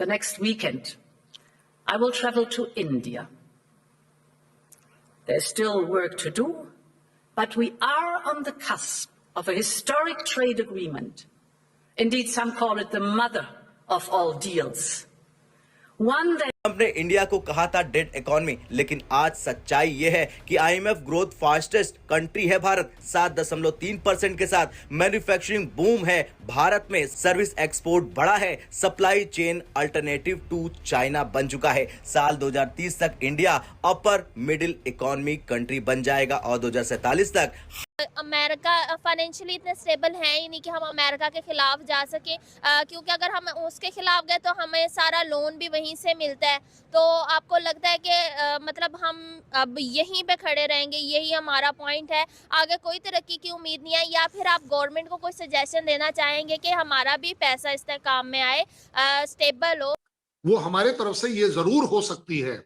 The next weekend, I will travel to India. There's still work to do, but we are on the cusp of a historic trade agreement. Indeed, some call it the mother of all deals. One that Trump ने India को कहा था dead economy, लेकिन आज सच्चाई यह है कि आईएमएफ ग्रोथ फास्टेस्ट कंट्री है भारत। 7.3% के साथ मैन्युफैक्चरिंग बूम है भारत में, सर्विस एक्सपोर्ट बढ़ा है, supply chain alternative to China बन चुका है। साल 2030 तक India upper middle economy country बन जाएगा और 2047 तक अमेरिका फाइनेंशियली इतने स्टेबल है ही नहीं कि हम अमेरिका के खिलाफ जा सके, क्योंकि अगर हम उसके खिलाफ गए तो हमें सारा लोन भी वहीं से मिलता है। तो आपको लगता है कि मतलब हम अब यहीं पे खड़े रहेंगे, यही हमारा पॉइंट है, आगे कोई तरक्की की उम्मीद नहीं है? या फिर आप गवर्नमेंट को कोई सजेशन देना चाहेंगे कि हमारा भी पैसा इस तरह काम में आए, स्टेबल हो? वो हमारे तरफ से ये जरूर हो सकती है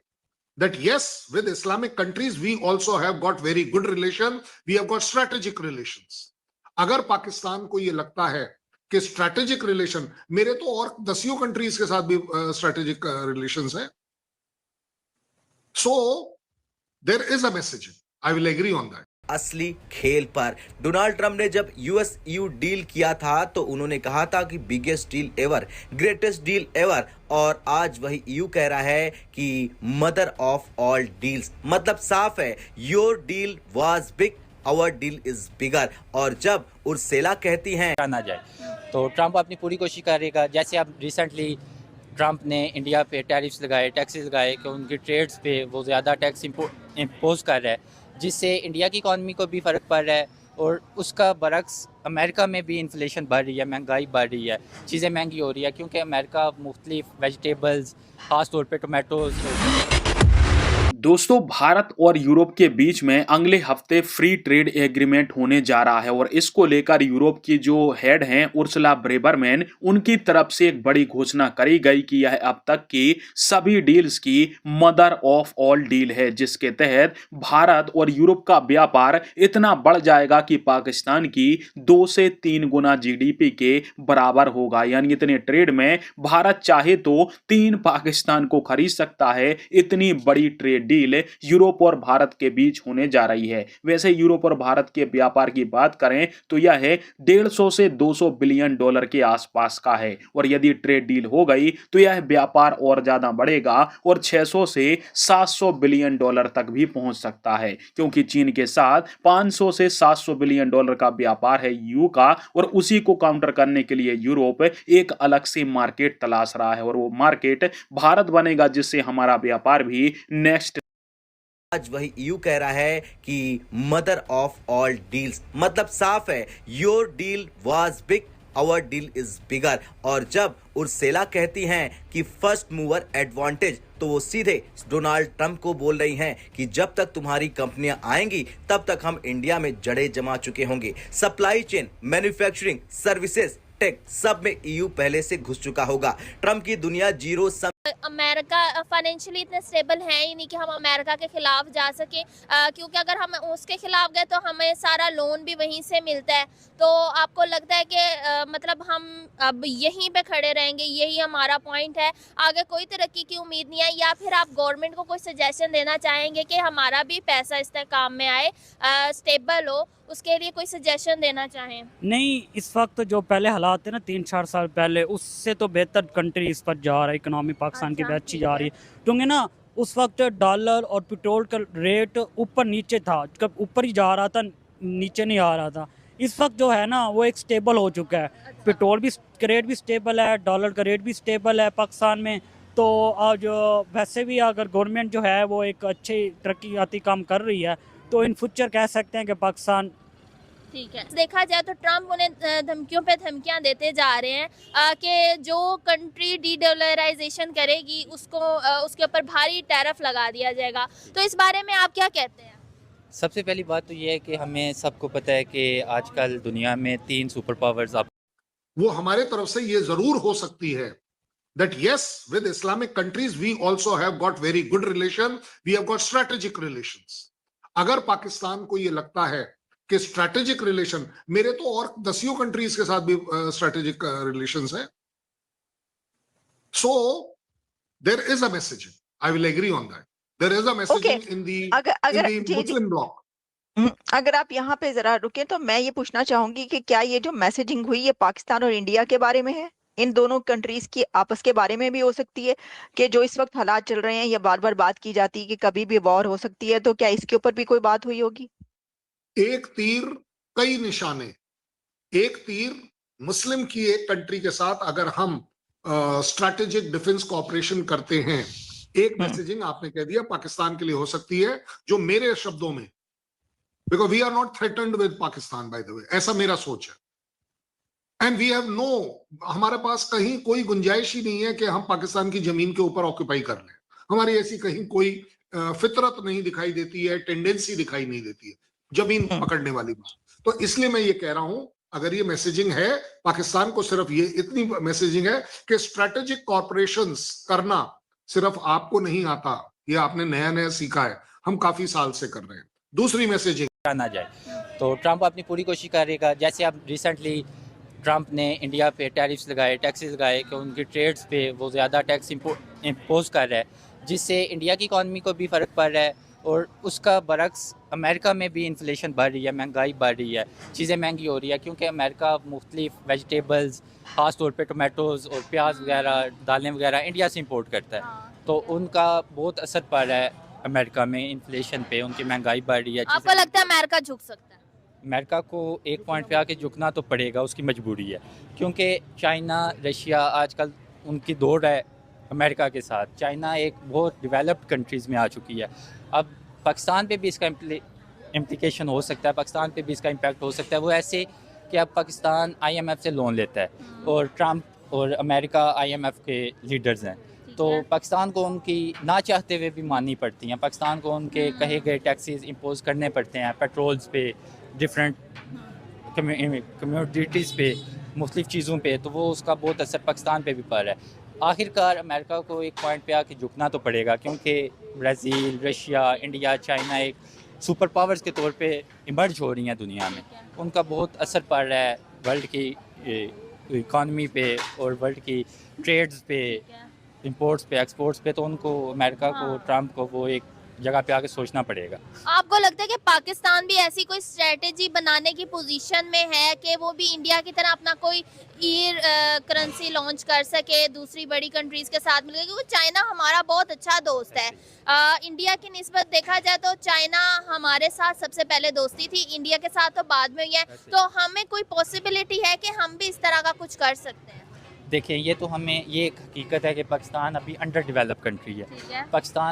that yes, with Islamic countries we also have got very good relation, we have got strategic relations. अगर पाकिस्तान को ये लगता है कि strategic relation, मेरे तो और 10 कंट्रीज के साथ भी strategic relations है, so there is a message, I will agree on that. असली खेल पर डोनाल्ड ट्रंप ने जब यूएस ईयू डील किया था तो उन्होंने कहा था कि biggest deal ever, greatest deal ever, और आज वही ईयू कह रहा है कि मदर ऑफ ऑल डील्स। मतलब साफ है, your deal was big, our deal is bigger. और जब उर्सेला कहती हैं ना जाए तो ट्रंप अपनी पूरी कोशिश करेगा। जैसे अब रिसेंटली ट्रंप ने इंडिया पे टैरिफ्स लगाए, टैक्सेस लगाए कि उनकी ट्रेड्स पे वो ज़्यादा टैक्स इम्पोज कर रहा है, जिससे इंडिया की इकॉनमी को भी फ़र्क पड़ रहा है और उसका बरक्स अमेरिका में भी इन्फ्लेशन बढ़ रही है, महंगाई बढ़ रही है, चीज़ें महंगी हो रही है, क्योंकि अमेरिका मुख्तलिफ वेजिटेबल्स ख़ास तौर पे टोमेटोज़। दोस्तों, भारत और यूरोप के बीच में अगले हफ्ते फ्री ट्रेड एग्रीमेंट होने जा रहा है और इसको लेकर यूरोप की जो हेड हैं उर्सुला ब्रेबरमैन, उनकी तरफ से एक बड़ी घोषणा करी गई कि यह अब तक की सभी डील्स की मदर ऑफ ऑल डील है, जिसके तहत भारत और यूरोप का व्यापार इतना बढ़ जाएगा कि पाकिस्तान की 2 से 3 गुना जीडीपी के बराबर होगा। यानी इतने ट्रेड में भारत चाहे तो 3 पाकिस्तान को खरीद सकता है। इतनी बड़ी ट्रेड डील यूरोप और भारत के बीच होने जा रही है। वैसे यूरोप और भारत के व्यापार की बात करें तो यह है 150 से 200 बिलियन डॉलर के आसपास का है और यदि ट्रेड डील हो गई तो यह व्यापार और ज्यादा बढ़ेगा और 600 से 700 बिलियन डॉलर तक भी पहुंच सकता है, क्योंकि चीन के साथ 500 से 700 बिलियन डॉलर का व्यापार है यूरोप का और उसी को काउंटर करने के लिए यूरोप एक अलग से मार्केट तलाश रहा है और वो मार्केट भारत बनेगा, जिससे हमारा व्यापार भी नेक्स्ट। आज वही ईयू कह रहा है कि मदर ऑफ ऑल डील्स। मतलब साफ है, your deal was big, our deal is bigger. और जब उर्सेला कहती हैं कि फर्स्ट मूवर एडवांटेज, तो वो सीधे डोनाल्ड ट्रंप को बोल रही हैं कि जब तक तुम्हारी कंपनियां आएंगी तब तक हम इंडिया में जड़ें जमा चुके होंगे। Supply chain, manufacturing, services, tech, सब में ईयू पहले से घुस चुका होगा। ट्रंप की दुनिया जीरो सम। अमेरिका फाइनेंशियली इतने स्टेबल है ही नहीं कि हम अमेरिका के खिलाफ जा सके, क्योंकि अगर हम उसके खिलाफ गए तो हमें सारा लोन भी वहीं से मिलता है। तो आपको लगता है कि मतलब हम अब यहीं पे खड़े रहेंगे, यही हमारा पॉइंट है, आगे कोई तरक्की की उम्मीद नहीं है? या फिर आप गवर्नमेंट को कोई सजेशन देना चाहेंगे कि हमारा भी पैसा इस तरह काम में आए, स्टेबल हो, उसके लिए कोई सजेशन देना चाहें? नहीं, इस वक्त जो पहले हालात थे ना 3-4 साल पहले, उससे तो बेहतर कंट्री इस पर जा रहा है, इकोनॉमी पाकिस्तान की भी अच्छी जा रही है, क्योंकि ना उस वक्त डॉलर और पेट्रोल का रेट ऊपर नीचे था, कब ऊपर ही जा रहा था, नीचे नहीं आ रहा था। इस वक्त जो है ना वो एक स्टेबल हो चुका है, पेट्रोल भी का रेट भी स्टेबल है, डॉलर का रेट भी स्टेबल है पाकिस्तान में। तो आज वैसे भी अगर गवर्नमेंट जो है वो एक अच्छी तरक्याती काम कर रही है तो इन फ्यूचर कह सकते हैं कि पाकिस्तान ठीक है। देखा जाए तो ट्रंप उन्हें धमकियों पे धमकियां देते जा रहे हैं कि जो कंट्री डी डॉलराइजेशन करेगी उसको उसके ऊपर भारी टैरिफ लगा दिया जाएगा। तो इस बारे में आप क्या कहते हैं? सबसे पहली बात तो ये है कि हमें सबको पता है कि आजकल दुनिया में 3 सुपर पावर्स वो हमारे तरफ से ये जरूर हो सकती है that yes, with Islamic countries we also have got very good relation, we have got strategic relations. अगर पाकिस्तान को ये लगता है कि स्ट्रैटेजिक रिलेशन, मेरे तो और 10 कंट्रीज के साथ भी स्ट्रैटेजिक रिलेशंस है, So there is a messaging. I will agree on that. There is a messaging in the अगर in the जी जी Muslim bloc. अगर आप यहाँ पे जरा रुके तो मैं ये पूछना चाहूंगी कि क्या ये जो मैसेजिंग हुई ये पाकिस्तान और इंडिया के बारे में है, इन दोनों कंट्रीज की आपस के बारे में भी हो सकती है कि जो इस वक्त हालात चल रहे हैं, या बार बार बात की जाती है कि कभी भी वॉर हो सकती है, तो क्या इसके ऊपर भी कोई बात हुई होगी? एक तीर कई निशाने। एक तीर मुस्लिम की एक कंट्री के साथ अगर हम स्ट्रैटेजिक डिफेंस कोऑपरेशन करते हैं, एक मैसेजिंग आपने कह दिया पाकिस्तान के लिए हो सकती है, जो मेरे शब्दों में, because we are not threatened with Pakistan by the way, ऐसा मेरा सोच है। एंड वी हैव नो, हमारे पास कहीं कोई गुंजाइश ही नहीं है कि हम पाकिस्तान की जमीन के ऊपर ऑक्यूपाई कर लें। हमारी ऐसी कहीं कोई फितरत नहीं दिखाई देती है, टेंडेंसी दिखाई नहीं देती है जमीन पकड़ने वाली बात। तो इसलिए मैं ये कह रहा हूं, अगर ये मैसेजिंग है पाकिस्तान को, सिर्फ ये इतनी मैसेजिंग है कि स्ट्रैटेजिक कॉर्पोरेशंस करना सिर्फ आपको नहीं आता, ये आपने नया नया सीखा है, हम काफी साल से कर रहे हैं। दूसरी मैसेजिंग ना जाए तो ट्रंप अपनी पूरी कोशिश करेगा। जैसे अब रिसेंटली ट्रंप ने इंडिया पे टैरिफ्स लगाए, टैक्सेस लगाए कि उनकी ट्रेड्स पे वो ज़्यादा टैक्स इम्पोज कर रहा है, जिससे इंडिया की इकॉनमी को भी फ़र्क पड़ रहा है और उसका बरक्स अमेरिका में भी इन्फ्लेशन बढ़ रही है, महंगाई बढ़ रही है, चीज़ें महंगी हो रही है, क्योंकि अमेरिका मुख्तलिफ वेजिटेबल्स ख़ास तौर पे टोमेटोज़ और प्याज वगैरह, दालें वगैरह इंडिया से इंपोर्ट करता है, तो उनका बहुत असर पड़ रहा है अमेरिका में इन्फ्लेशन पे, उनकी महंगाई बढ़ रही है। आपको लगता है अमेरिका झुक सकता है? अमेरिका को एक पॉइंट पे आके झुकना तो पड़ेगा, उसकी मजबूरी है, क्योंकि चाइना, रशिया आजकल उनकी दौड़ है अमेरिका के साथ। चाइना एक बहुत डेवलप्ड कंट्रीज़ में आ चुकी है, अब पाकिस्तान पे भी इसका इम्प्लीकेशन हो सकता है, पाकिस्तान पे भी इसका इम्पैक्ट हो सकता है। वो ऐसे कि अब पाकिस्तान IMF से लोन लेता है और ट्रंप और अमेरिका IMF के लीडर्स हैं, तो पाकिस्तान को उनकी ना चाहते हुए भी माननी पड़ती हैं, पाकिस्तान को उनके कहे गए टैक्सेस इम्पोज करने पड़ते हैं, पेट्रोल्स पे, डिफरेंट कम्योडिटीज़ पे, मुख्तलिफ चीज़ों पे, तो वो उसका बहुत असर पाकिस्तान पे भी पड़ रहा है। आखिरकार अमेरिका को एक पॉइंट पे आके झुकना तो पड़ेगा, क्योंकि ब्राज़ील, रशिया, इंडिया, चाइना एक सुपर पावर्स के तौर पे इमर्ज हो रही हैं दुनिया में, उनका बहुत असर पड़ रहा है वर्ल्ड की इकॉनमी पे और वर्ल्ड की ट्रेड्स पे, इंपोर्ट्स पे, एक्सपोर्ट्स पे, तो उनको अमेरिका को, ट्रंप को वो एक जगह पे आके सोचना पड़ेगा। आपको लगता है कि पाकिस्तान भी ऐसी कोई स्ट्रेटेजी बनाने की पोजीशन में है कि वो भी इंडिया की तरह अपना कोई करेंसी लॉन्च कर सके दूसरी बड़ी कंट्रीज के साथ मिलकर, क्योंकि चाइना हमारा बहुत अच्छा दोस्त है। इंडिया की निस्बत देखा जाए तो चाइना हमारे साथ सबसे पहले दोस्ती थी, इंडिया के साथ तो बाद में हुई है, तो हमें कोई पॉसिबिलिटी है कि हम भी इस तरह का कुछ कर सकते हैं? देखें, ये तो हमें ये एक हकीकत है कि पाकिस्तान अभी अंडर डेवलप कंट्री है। ठीक है। पाकिस्तान